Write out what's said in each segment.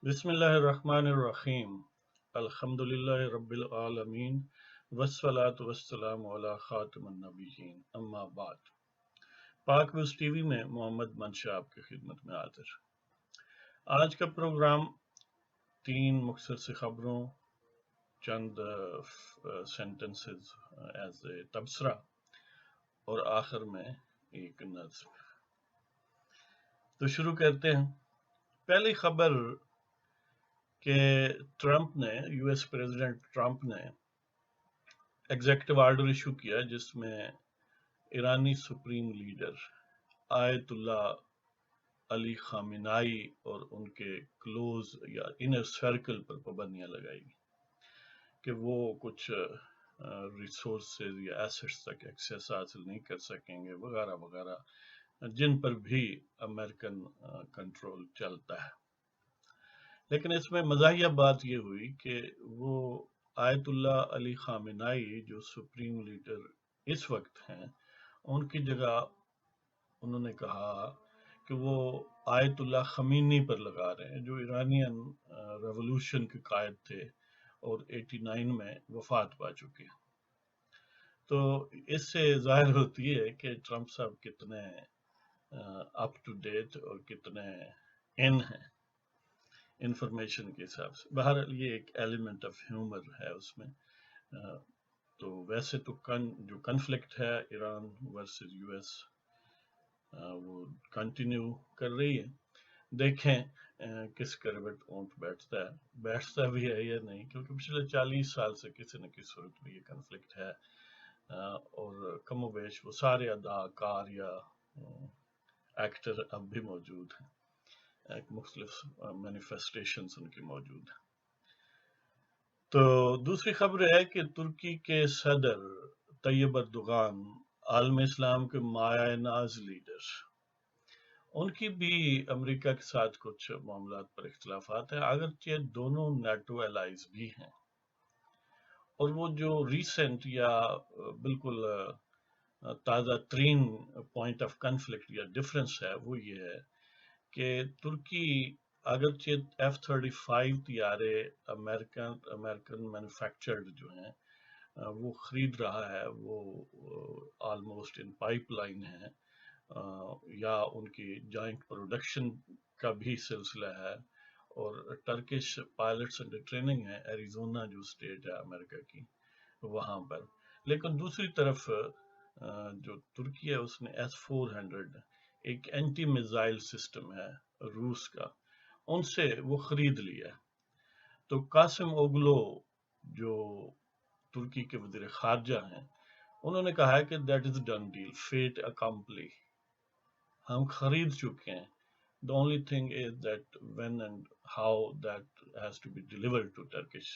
بسم اللہ الرحمن الرحیم الحمد للہ رب العالمین والصلاة والسلام علی خاتم النبیین اما بعد۔ پاک ویوز ٹی وی میں محمد منشا آپ کی خدمت میں حاضر۔ آج کا پروگرام تین مختصر خبروں، چند سینٹنسز ایز اے تبصرہ اور آخر میں ایک نظم۔ تو شروع کرتے ہیں۔ پہلی خبر کہ ٹرمپ نے یو ایس پریزیڈنٹ ٹرمپ نے ایگزیکٹو آرڈر ایشو کیا جس میں ایرانی سپریم لیڈر آیت اللہ علی خامنائی اور ان کے کلوز یا انر سرکل پر پابندیاں لگائی کہ وہ کچھ ریسورسز یا ایسٹس تک ایکسیس حاصل نہیں کر سکیں گے وغیرہ وغیرہ، جن پر بھی امریکن کنٹرول چلتا ہے۔ لیکن اس میں مزاحیہ بات یہ ہوئی کہ وہ آیت اللہ علی خامنائی جو سپریم لیڈر اس وقت ہیں، ان کی جگہ انہوں نے کہا کہ وہ آیت اللہ خمینی پر لگا رہے ہیں جو ایرانین ریولوشن کے قائد تھے اور 89 میں وفات پا چکے ہیں۔ تو اس سے ظاہر ہوتی ہے کہ ٹرمپ صاحب کتنے اپ ٹو ڈیٹ اور کتنے ان ہیں انفارمیشن کے حساب سے۔ بہرحال یہ ایک ایلیمنٹ آف ہیومر ہے اس میں۔ تو ویسے تو جو کنفلکٹ ہے ایران ورسز یو ایس وہ کنٹینیو کر رہی ہے۔ دیکھیں کس کروٹ اونٹ بیٹھتا بھی ہے یا نہیں، کیونکہ پچھلے 40 سال سے کسی نہ کسی صورت میں یہ کنفلکٹ ہے، اور کم و بیش وہ سارے اداکار یا ایکٹر اب بھی موجود ہیں، مختلف مینیفیسٹیشنز ان کی موجود ہیں۔ تو دوسری خبر ہے کہ ترکی کے صدر طیب اردوغان عالم اسلام کے مایہ ناز لیڈر، ان کی بھی امریکہ کے ساتھ کچھ معاملات پر اختلافات ہیں، اگرچہ دونوں نیٹو الائز بھی ہیں۔ اور وہ جو ریسنٹ یا بالکل تازہ ترین پوائنٹ آف کنفلکٹ یا ڈفرنس ہے وہ یہ ہے کہ ترکی اگرچہ F-35 طیارے امریکن مینوفیکچرڈ جو ہیں وہ خرید رہا ہے، وہ آلموسٹ ان پائپ لائن ہے، یا ان کی جوائنٹ پروڈکشن کا بھی سلسلہ ہے، اور ٹرکش پائلٹس انڈر ٹریننگ ہے ایریزونا جو اسٹیٹ ہے امریکہ کی وہاں پر۔ لیکن دوسری طرف جو ترکی ہے اس نے S-400 ایک اینٹی میزائل سسٹم ہے روس کا، ان سے وہ خرید لیا۔ تو قاسم اوگلو جو ترکی کے وزیر خارجہ ہیں، انہوں نے کہا ہے کہ that is done deal, fait accompli, ہم خرید چکے ہیں۔ The only thing is that when and how that has to be delivered to Turkish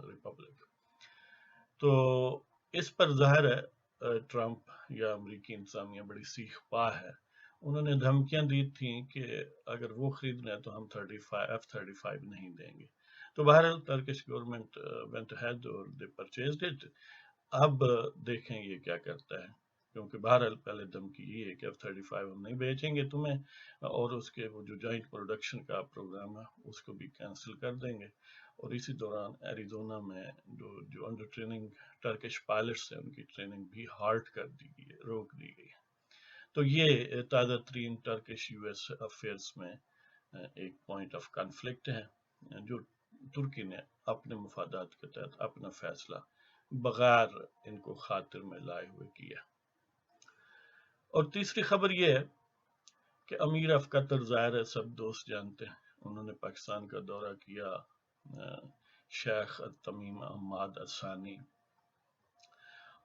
Republic۔ تو اس پر ظاہر ہے ٹرمپ یا امریکی انتظامیہ بڑی سیخ پا ہے۔ انہوں نے دھمکیاں دی تھیں کہ اگر وہ خریدنا ہے تو ہم F-35 نہیں دیں گے۔ تو بہرحال ٹرکش گورنمنٹ went ahead اور they purchased it۔ اب دیکھیں یہ کیا کرتا ہے، کیونکہ بہرحال پہلے دھمکی یہ ہے کہ F-35 ہم نہیں بیچیں گے تمہیں، اور اس کے وہ جو جوائنٹ پروڈکشن کا پروگرام ہے اس کو بھی کینسل کر دیں گے۔ اور اسی دوران ایریزونا میں جو انڈر ٹریننگ ٹرکش پائلٹس ہیں ان کی ٹریننگ بھی ہالٹ کر دی گئی ہے، روک دی گئی ہے۔ تو یہ تازہ ترین ٹرکش یو ایس افیئرس میں ایک پوائنٹ آف کنفلکٹ ہے جو ترکی نے اپنے مفادات کے تحت اپنا فیصلہ بغیر ان کو خاطر میں لائے ہوئے کیا۔ اور تیسری خبر یہ ہے کہ امیر آف قطر، ظاہر ہے سب دوست جانتے ہیں، انہوں نے پاکستان کا دورہ کیا، شیخ تمیم حماد الثانی۔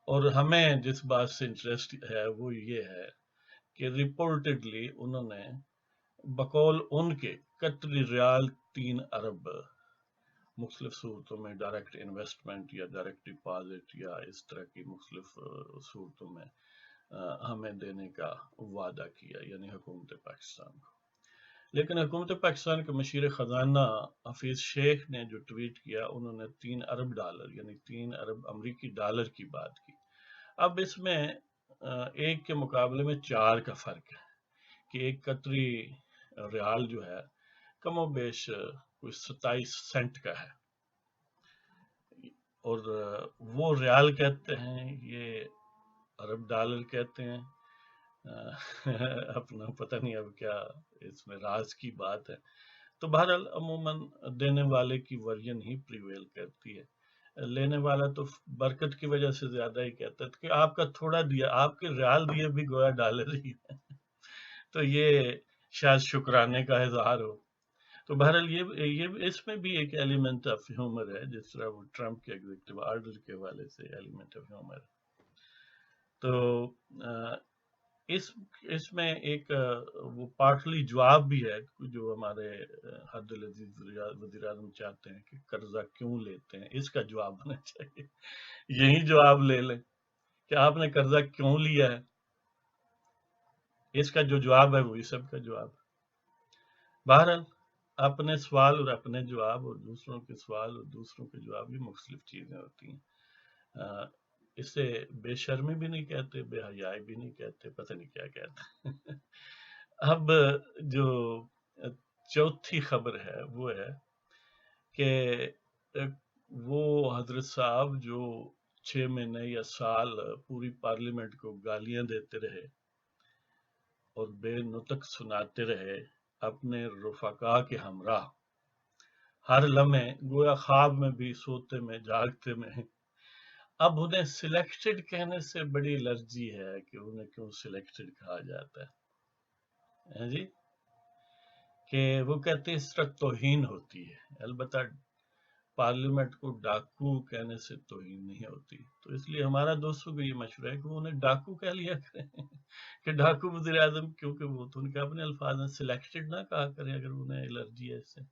اور ہمیں جس بات سے انٹرسٹ ہے وہ یہ ہے کہ رپورٹڈلی انہوں نے بقول ان کے قطری ریال 3 ارب مختلف صورتوں میں ڈائریکٹ انویسٹمنٹ یا ڈائریکٹ ڈپازٹ یا اس طرح کی مختلف صورتوں میں ہمیں دینے کا وعدہ کیا، یعنی حکومت پاکستان کو۔ لیکن حکومت پاکستان کے مشیر خزانہ حفیظ شیخ نے جو ٹویٹ کیا، انہوں نے 3 ارب ڈالر یعنی 3 ارب امریکی ڈالر کی بات کی۔ اب اس میں ایک کے مقابلے میں 4 کا فرق ہے کہ ایک قطری ریال جو ہے کم و بیش کوئی 27 سینٹ کا ہے، اور وہ ریال کہتے ہیں، یہ عرب ڈالر کہتے ہیں، اپنا پتہ نہیں اب کیا اس میں راز کی بات ہے۔ تو بہرحال عموماً دینے والے کی ورژن ہی پریویل کرتی ہے، لینے والا تو برکت کی وجہ سے زیادہ ہی کہتا ہے کہ آپ کا تھوڑا دیا، آپ کے ریال دیے بھی گویا ڈالر ہی ہے، تو یہ شاید شکرانے کا اظہار ہو۔ تو بہرحال یہ اس میں بھی ایک ایلیمنٹ آف ہیومر ہے، جس طرح وہ ٹرمپ کے ایگزیکٹو آرڈر کے حوالے سے ایلیمنٹ آف ہیومر ہے۔ تو اس میں ایک وہ پارٹلی جواب بھی ہے، جو ہمارے حد العزیز وزیر اعظم چاہتے ہیں کہ قرضہ کیوں لیتے ہیں، اس کا جواب ہونا چاہیے، یہی جواب لے لیں کہ آپ نے قرضہ کیوں لیا ہے، اس کا جو جواب ہے وہی سب کا جواب ہے۔ بہرحال اپنے سوال اور اپنے جواب اور دوسروں کے سوال اور دوسروں کے جواب بھی مختلف چیزیں ہوتی ہیں، اسے بے شرمی بھی نہیں کہتے، بے حیائی بھی نہیں کہتے، پتہ نہیں کیا کہتے۔ اب جو چوتھی خبر ہے وہ ہے کہ وہ حضرت صاحب جو 6 مہینے یا سال پوری پارلیمنٹ کو گالیاں دیتے رہے اور بے نطق سناتے رہے اپنے رفقا کے ہمراہ، ہر لمحے گویا خواب میں بھی، سوتے میں، جاگتے میں، اب انہیں سلیکٹڈ کہنے سے بڑی الرجی ہے کہ انہیں کیوں سلیکٹڈ کہا جاتا ہے جی، کہ وہ کہتے ہیں اس طرح توہین ہوتی ہے۔ البتہ پارلیمنٹ کو ڈاکو کہنے سے توہین نہیں ہوتی، تو اس لیے ہمارا دوستوں کو یہ مشورہ ہے کہ وہ انہیں ڈاکو کہہ لیا کریں کہ ڈاکو وزیر اعظم، کیونکہ وہ تو ان کے اپنے الفاظ ہیں، سلیکٹڈ نہ کہا کریں اگر انہیں الرجی ہے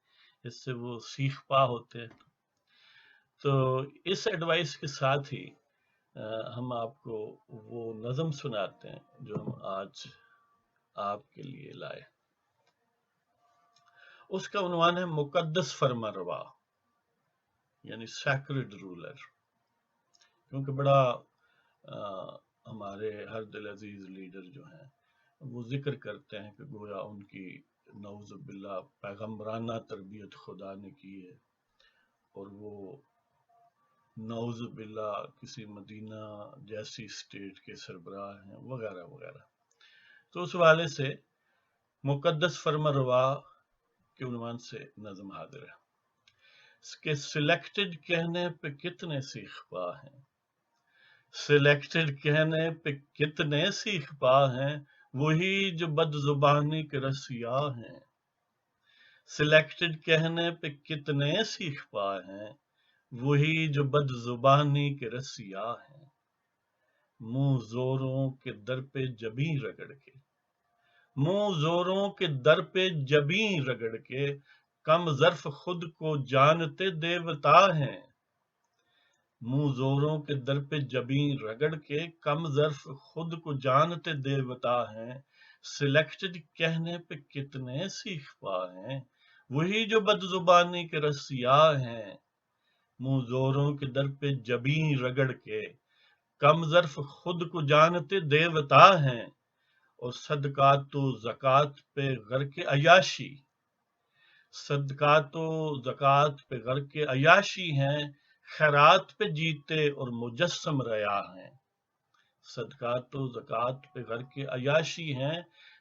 اس سے وہ سیخ پا ہوتے ہیں۔ تو اس ایڈوائس کے ساتھ ہی ہم آپ کو وہ نظم سناتے ہیں جو ہم آج آپ کے لیے لائے۔ اس کا عنوان ہے مقدس فرما روا، یعنی سیکرڈ رولر، کیونکہ بڑا ہمارے ہر دل عزیز لیڈر جو ہیں وہ ذکر کرتے ہیں کہ گویا ان کی نعوذ باللہ پیغمبرانہ تربیت خدا نے کی ہے، اور وہ نعوذ باللہ کسی مدینہ جیسی اسٹیٹ کے سربراہ ہیں وغیرہ وغیرہ۔ تو اس حوالے سے مقدس فرما روا کے عنوان سے نظم حاضر ہے کہ سلیکٹڈ کہنے پہ کتنے سیخ پا ہیں، سلیکٹڈ کہنے پہ کتنے سیخ پا ہیں، وہی جو بد زبانی کے رسیا ہیں، سلیکٹڈ کہنے پہ کتنے سیخ پا ہیں، وہی جو بد زبانی کے رسیا ہیں، منہ زوروں کے در پہ جبیں رگڑ کے، منہ زوروں کے در پہ جبیں رگڑ کے، کم ظرف خود کو جانتے دیوتا ہیں، منہ زوروں کے در پہ جبیں رگڑ کے، کم ظرف خود کو جانتے دیوتا ہیں، سلیکٹڈ کہنے پہ کتنے سیخ پا ہیں، وہی جو بد زبانی کے رسیا ہیں، منہ زوروں کے در پہ جبیں رگڑ کے، کم ظرف خود کو جانتے دیوتا ہیں، اور صدقات و زکوٰۃ پہ غرق عیاشی، صدقات و زکوٰۃ پہ غرق عیاشی ہیں، خیرات پہ جیتے اور مجسم ریا ہیں، صدقات و زکوٰۃ پہ غرق عیاشی ہیں،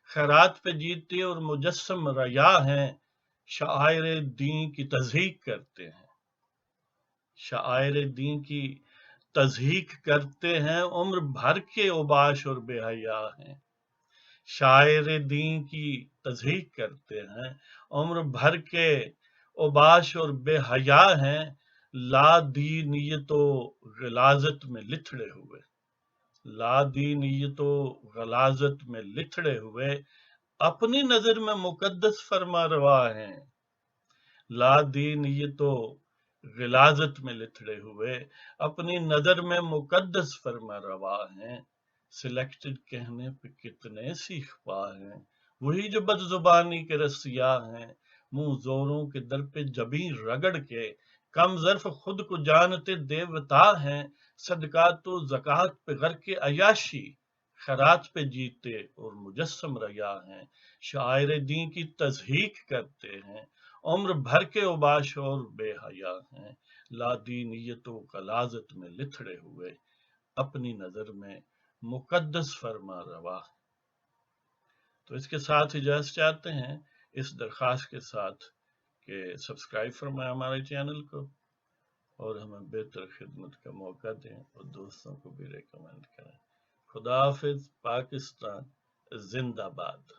خیرات پہ جیتے اور مجسم ریا ہیں، شعائر دین کی تضحیق کرتے ہیں، شعائر دین کی تضحیق کرتے ہیں، عمر بھر کے اوباش اور بے حیا ہیں، شاعر دین کی تضحیق کرتے ہیں، عمر بھر کے اوباش اور بے حیا ہیں، لا دینیت و غلاظت میں لتھڑے ہوئے، لا دینیت و غلاظت میں لتھڑے ہوئے، اپنی نظر میں مقدس فرما روا ہیں، لا دینیت و غلاظت میں لتھڑے ہوئے، اپنی نظر میں مقدس فرما روا ہیں، سلیکٹڈ کہنے پہ کتنے سیخ پا ہیں، وہی جو بد زبانی کے رسیا ہیں، منہ زوروں کے در پہ جبیں رگڑ کے، کم ظرف خود کو جانتے دیوتا ہیں، صدقات و زکوٰۃ پہ غرق عیاشی، خیرات پہ جیتے اور مجسم ریا ہیں، شاعر دین کی تضحیق کرتے ہیں، عمر بھر کے اوباش اور بے حیا ہیں، لا دینیتوں کا لازت میں لتھڑے ہوئے، اپنی نظر میں مقدس فرما روا۔ تو اس کے ساتھ اجازت چاہتے ہیں، اس درخواست کے ساتھ کہ سبسکرائب فرمائیں ہمارے چینل کو اور ہمیں بہتر خدمت کا موقع دیں اور دوستوں کو بھی ریکمینڈ کریں۔ خدا حافظ، پاکستان زندہ باد۔